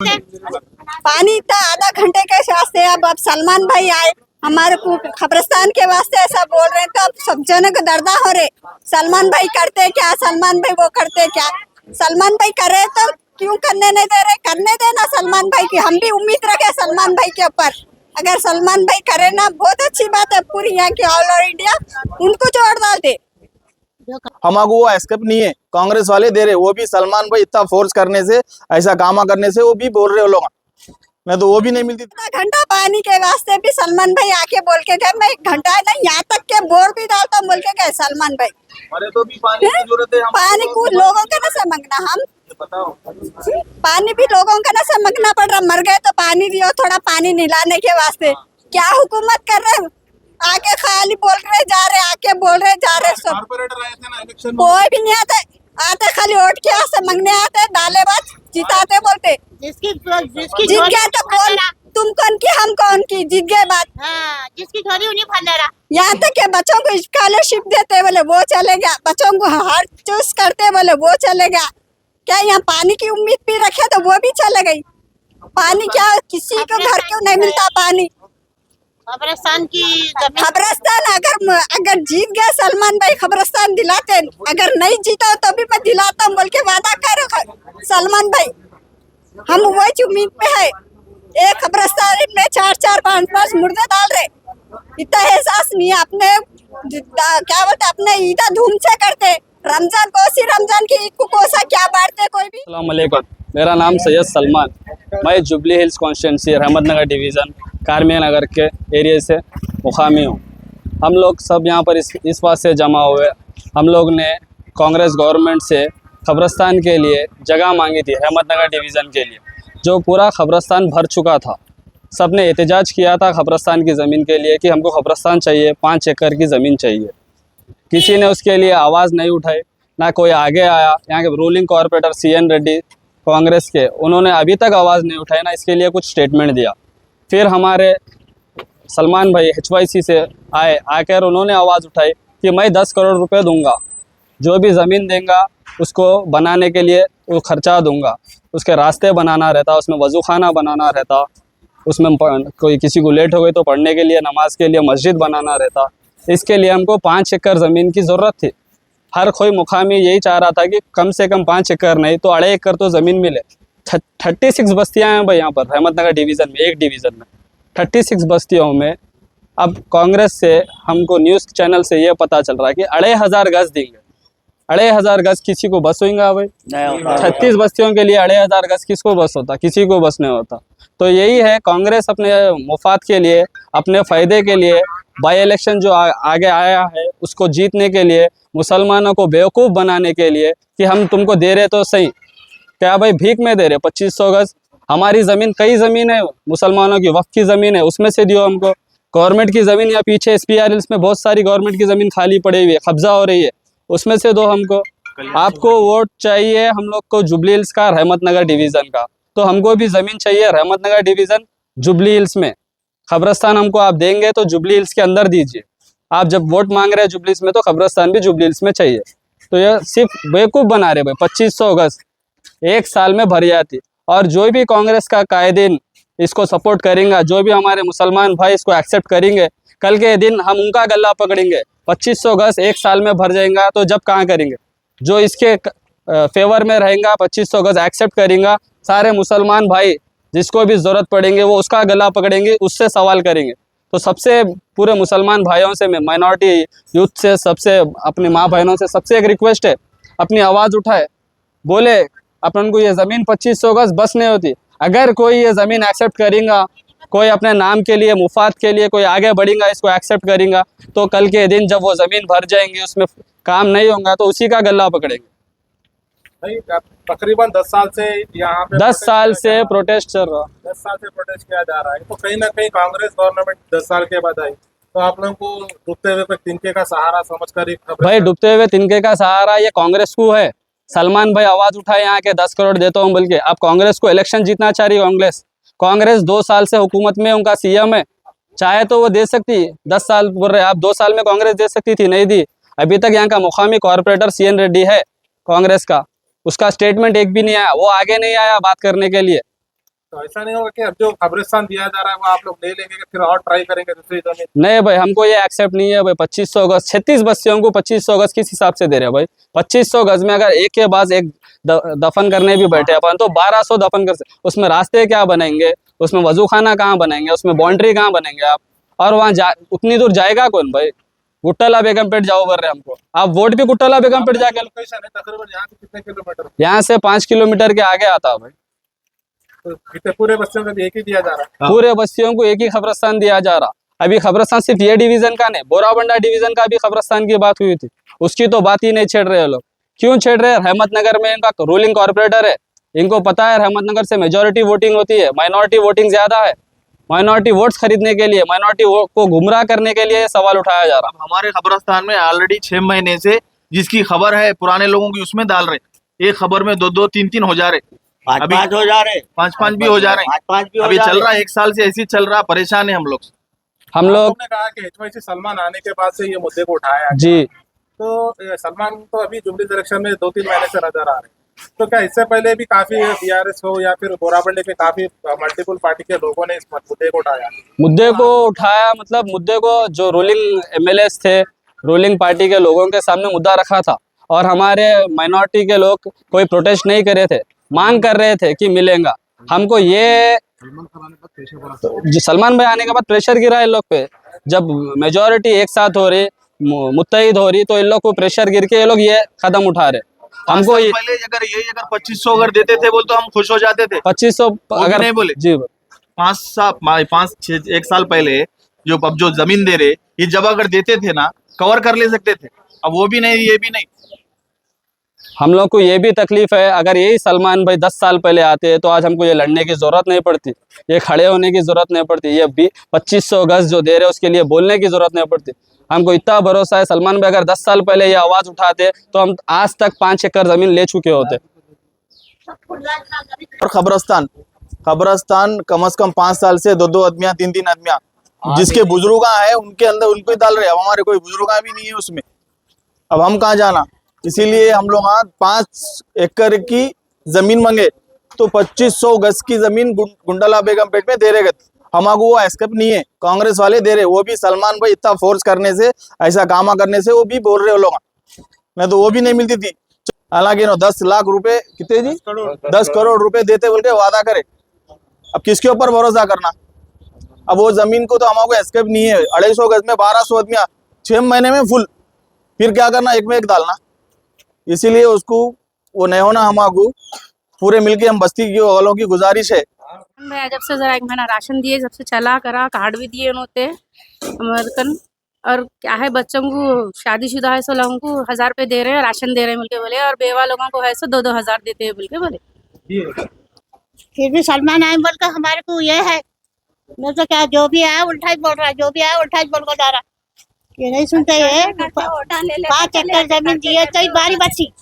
पानी इतना आधा घंटे के वास्ते अब सलमान भाई आए हमारे को खबरस्तान के वास्ते ऐसा बोल रहे हैं तो अब सब जन को दर्दा हो रहे। सलमान भाई करते क्या, सलमान भाई वो करते क्या। सलमान भाई कर रहे तो क्यों करने नहीं दे रहे, करने देना सलमान भाई की। हम भी उम्मीद रखे सलमान भाई के ऊपर, अगर सलमान भाई करे ना बहुत अच्छी बात है। पूरी यहाँ की ऑल ओवर इंडिया उनको जोड़ डाल दे। हमारे वो एस्केप नहीं है, कांग्रेस वाले दे रहे, वो भी सलमान भाई इतना फोर्स करने से, ऐसा कामा करने से वो भी बोल रहे हो लोग, मैं तो वो भी नहीं मिलती। घंटा पानी के वास्ते भी सलमान भाई आके बोल के गए, मैं 1 घंटा नहीं यहाँ तक के बोर भी डालता हूँ बोल के गए सलमान भाई। अरे तो भी पानी की जरूरत है, पानी को लोगों का ना समझना, हम बताओ पानी भी लोगों का ना समझना पड़ रहा। मर गए तो पानी दियो, थोड़ा पानी निलाने के वास्ते। क्या हुकूमत कर रहे, आके खाली बोल रहे जा रहे, आके बोल रहे जा रहे। सब कारपोरेटर आए थे ना इलेक्शन में, कोई भी नहीं आता, आते खाली वोट के वास्ते मांगने आते, दालेबाज जिताते बोलते। जिसकी जीत गया तो कौन, तुम कौन की हम कौन की, जीत गए बात। जिसकी झोली उन्हीं भंडारा। यहाँ तक के बच्चों को स्कॉलरशिप देते बोले वो चले गया, बच्चों को हर चूज करते बोले वो चले गया। क्या यहाँ पानी की उम्मीद भी रखे तो वो भी चले गई। पानी क्या किसी को घर क्यों नहीं मिलता पानी। खबरस्तान की खबरस्तान अगर जीत गया सलमान भाई खबरस्तान दिलाते, अगर नहीं जीता तो भी मैं दिलाता हूँ बोल के वादा करो सलमान भाई। हम वही उम्मीद पे है। एक खबरस्तान में 4-4, 5-5 मुर्दे डाल रहे, इतना एहसास नहीं है। अपने क्या बोलते अपने ईदा धूम से करते, रमजान कोसी रमजान की ईद को कोसा क्या बांटते कोई भी। अस्सलाम वालेकुम, मेरा नाम सैयद सलमान, मैं जुबली हिल्स कॉन्स्टिट्यूंसी रहमतनगर डिवीज़न कारमिया नगर के एरिया से मुकामी हूँ। हम लोग सब यहाँ पर इस बात से जमा हुए, हम लोग ने कांग्रेस गवर्नमेंट से खबरस्तान के लिए जगह मांगी थी रहमतनगर डिवीज़न के लिए, जो पूरा खबरस्तान भर चुका था। सब ने एहतजाज किया था खबरस्तान की ज़मीन के लिए कि हमको खबरस्तान चाहिए, 5 एकड़ की ज़मीन चाहिए। किसी ने उसके लिए आवाज़ नहीं उठाई, ना कोई आगे आया। यहाँ के ruling corporator CN Reddy Congress के, उन्होंने अभी तक आवाज़ नहीं उठाई, ना इसके लिए कुछ स्टेटमेंट दिया। फिर हमारे सलमान भाई HYC से आकर उन्होंने आवाज़ उठाई कि मैं 10 करोड़ रुपए दूंगा, जो भी ज़मीन देंगे उसको बनाने के लिए वो खर्चा दूंगा। उसके रास्ते बनाना रहता, उसमें वज़ू खाना बनाना रहता, उसमें कोई किसी को लेट हो गई तो पढ़ने के लिए, नमाज के लिए मस्जिद बनाना रहता। इसके लिए हमको 5 एकड़ ज़मीन की ज़रूरत थी। हर कोई मुकामी यही चाह रहा था कि कम से कम 5 एकड़ नहीं तो 2.5 एकड़ तो ज़मीन मिले। 36 बस्तियाँ हैं भाई यहाँ पर रहमतनगर डिवीज़न में, एक डिवीज़न में 36 बस्तियों में। अब कांग्रेस से हमको न्यूज़ चैनल से ये पता चल रहा है कि 2,500 गज देंगे। 2,500 गज किसी को बस होगा भाई? 36 बस्तियों के लिए 2,500 गज किसको बस होता? किसी को बस नहीं होता। तो यही है, कांग्रेस अपने मुफाद के लिए, अपने फ़ायदे के लिए, बाई इलेक्शन जो आगे आया है उसको जीतने के लिए, मुसलमानों को बेवकूफ़ बनाने के लिए कि हम तुमको दे रहे तो सही, क्या भाई भीख में दे रहे 2500 गज? हमारी ज़मीन, कई ज़मीन है मुसलमानों की, वक्फ की ज़मीन है, उसमें से दियो हमको। गवर्नमेंट की ज़मीन या पीछे SPR हिल्स में बहुत सारी गवर्नमेंट की ज़मीन खाली पड़ी हुई है, कब्जा हो रही है, उसमें से दो हमको। आपको वोट चाहिए हम लोग को जुबली हिल्स का, रहमतनगर डिवीज़न का, तो हमको भी ज़मीन चाहिए रहमतनगर डिवीज़न जुबली हिल्स में। खबरस्तान हमको आप देंगे तो जुबली हिल्स के अंदर दीजिए। आप जब वोट मांग रहे हैं जुबली हिल्स में तो खबरस्तान भी जुबली हिल्स में चाहिए। तो ये सिर्फ बेवकूफ़ बना रहे भाई। 2500 गज 1 साल में भर जाती। और जो भी कांग्रेस का कायदीन इसको सपोर्ट करेंगे, जो भी हमारे मुसलमान भाई इसको एक्सेप्ट करेंगे, कल के दिन हम उनका गला पकड़ेंगे। 2500 गज 1 साल में भर जाएगा तो जब कहाँ करेंगे? जो इसके फेवर में रहेगा, 2500 गज एक्सेप्ट करेंगे, सारे मुसलमान भाई जिसको भी ज़रूरत पड़ेंगे वो उसका गला पकड़ेंगे, उससे सवाल करेंगे। तो सबसे पूरे मुसलमान भाइयों से, मैं माइनॉरिटी यूथ से, सबसे अपने माँ बहनों से सबसे एक रिक्वेस्ट है, अपनी आवाज़ उठाए, बोले अपन को ये ज़मीन 2500 गज बस नहीं होती। अगर कोई ये ज़मीन एक्सेप्ट करेगा, कोई अपने नाम के लिए, मुफाद के लिए कोई आगे बढ़ेगा, इसको एक्सेप्ट करेगा, तो कल के दिन जब वो ज़मीन भर जाएंगी, उसमें काम नहीं होगा तो उसी का गला पकड़ेंगे। तकरीबन 10 साल से यहाँ पे 10 साल से प्रोटेस्ट चल रहा, 10 साल से प्रोटेस्ट किया जा रहा है। तो कहीं ना कहीं कांग्रेस गवर्नमेंट 10 साल के बाद आई, तो आप लोगों को डूबते हुए तिनके का सहारा समझकर भाई डूबते हुए तिनके का सहारा ये कांग्रेस को है। सलमान भाई आवाज़ उठाए यहाँ के 10 करोड़ देता हूँ बोल के। अब कांग्रेस को इलेक्शन जीतना चाह रही है। कांग्रेस 2 साल से हुकूमत में, उनका CM है, चाहे तो वो दे सकती। 10 साल बोल रहे, आप 2 साल में कांग्रेस दे सकती थी, नहीं दी। अभी तक यहाँ का मुकामी कॉरपोरेटर CN रेड्डी है कांग्रेस का, उसका स्टेटमेंट एक भी नहीं आया, वो आगे नहीं आया बात करने के लिए। तो ऐसा नहीं होगा कि अब जो कब्रिस्तान दिया जा रहा है वो आप लोग ले लेंगे कि फिर और ट्राई करेंगे दूसरी जमीन? नहीं भाई, हमको ये एक्सेप्ट नहीं है भाई। 2500 गज 36 बस्तियों को 2500 गज किस हिसाब से दे रहे हैं भाई? 2500 गज में अगर एक के बाद एक दफन करने भी बैठे अपन तो 1200 दफन कर सकते। उसमें रास्ते क्या बनेंगे, उसमें वजू खाना कहाँ बनेंगे, उसमें बाउंड्री कहाँ बनेंगे आप? और वहाँ उतनी दूर जाएगा कौन भाई? गुट्टला बेगमपेट जाओ कर रहे हैं हमको। आप वोट भी गुट्टला बेगमपेट जाके, लोकेशन है तकरीबन यहाँ से कितने किलोमीटर? यहाँ से 5 किलोमीटर के आगे आता है भाई। तो कितने पूरे बस्तियों का भी एक ही दिया जा रहा है? पूरे बस्तियों को एक ही कब्रिस्तान दिया जा रहा। अभी कब्रिस्तान सिर्फ ये डिवीजन का नहीं, बोराबंडा डिवीजन का भी कब्रिस्तान की बात हुई थी, उसकी तो बात ही नहीं छेड़ रहे लोग। क्यों छेड़ रहे हैं? रहमतनगर में इनका रूलिंग कॉर्पोरेटर है, इनको पता है रहमतनगर से मेजोरिटी वोटिंग होती है, माइनॉरिटी वोटिंग ज्यादा है। माइनॉरिटी वोट्स खरीदने के लिए, माइनॉरिटी को गुमराह करने के लिए सवाल उठाया जा रहा। अब हमारे कब्रिस्तान में ऑलरेडी 6 महीने से जिसकी खबर है पुराने लोगों की उसमें डाल रहे। एक खबर में 2-2, 3-3 हो जा रहे, अभी 5 हो जा रहे, 5-5 भी हो जा रहे हैं। 5 भी हो अभी जा चल रहे। रहा है, 1 साल से ऐसे ही चल रहा, परेशान है हम लोग। हम लोग ने कहा कि HYC सलमान आने के बाद से ये मुद्दे को उठाया है। जी, तो सलमान तो अभी जुबली इलेक्शन में 2-3 महीने से नजर आ रहे हैं, तो क्या इससे पहले भी काफी BRS हो या फिर बोराबंडे के काफी मल्टीपल पार्टी के लोगों ने इस मुद्दे को उठाया? मुद्दे को उठाया मतलब मुद्दे को जो रूलिंग MLAs थे, रूलिंग पार्टी के लोगों के सामने मुद्दा रखा था, और हमारे माइनॉरिटी के लोग कोई प्रोटेस्ट नहीं कर रहे थे, मांग कर रहे थे कि मिलेगा हमको। ये जो सलमान भाई आने के बाद प्रेशर गिरा इन लोग पे, जब मेजोरिटी एक साथ हो रही, मुत्तहिद हो रही, तो इन लोग को प्रेशर गिर के ये लोग ये कदम उठा रहे। हमको ये पहले अगर 2500 अगर देते थे बोल तो हम खुश हो जाते थे। 2500 भी अगर नहीं बोले। जी 1 साल पहले जो अब जो जमीन दे रहे, ये जब अगर देते थे ना कवर कर ले सकते थे, अब वो भी नहीं, ये भी नहीं। हम लोग को ये भी तकलीफ है, अगर यही सलमान भाई 10 साल पहले आते तो आज हमको ये लड़ने की जरूरत नहीं पड़ती, ये खड़े होने की जरूरत नहीं पड़ती, ये भी 2500 गज जो दे रहे उसके लिए बोलने की जरूरत नहीं पड़ती। हमको इतना भरोसा है सलमान भाई अगर 10 साल पहले ये आवाज उठाते तो हम आज तक 5 एकड़ जमीन ले चुके होते। और कब्रिस्तान कम से कम 5 साल से 2-2 आदमियां, 3-3 आदमियां जिसके बुजुर्ग है उनके अंदर उनको ही डाल रहे। अब हमारे कोई बुजुर्ग भी नहीं है उसमें, अब हम कहाँ जाना? इसीलिए हम लोग 5 एकड़ की जमीन मांगे तो 2500 गज की जमीन गुंडला बेगमपेट में दे रहे। हमारे वो एक्सेप्ट नहीं है, कांग्रेस वाले दे रहे, वो भी सलमान भाई इतना फोर्स करने से, ऐसा काम करने से वो भी बोल रहे हो लोग, नहीं तो वो भी नहीं मिलती थी। हालांकि 10 लाख रुपए कितने जी 10 करोड़ रुपए देते बोल के वादा करे। अब किसके ऊपर भरोसा करना? अब वो जमीन को तो हमारे एक्सेप्ट नहीं है। 250 गज में 1200 आदमियां 6 महीने में फुल, फिर क्या करना? एक में एक डालना। इसीलिए उसको वो नहीं होना। हमारे पूरे मिलके हम बस्ती के वालों की गुजारिश है, मैं जब से जरा 1 महीना राशन दिए, जब से चला करा, कार्ड भी दिए उन्होंने अमेरिकन। और क्या है, बच्चों को शादीशुदा है सो लोगों को 1000 रुपये दे रहे हैं, राशन दे रहे हैं बोल के बोले, और बेवा लोगों को है सो 2-2 हज़ार देते हैं बोल के बोले। फिर भी सलमान आए बोल कर हमारे को ये है, मैं तो क्या जो भी आया उल्टा ही बोल रहा है, जो भी आया उल्टा ही बोल कर जा रहा है, ये नहीं सुनते है। 5 एकड़ जमीन दिए तो ही बारी बची।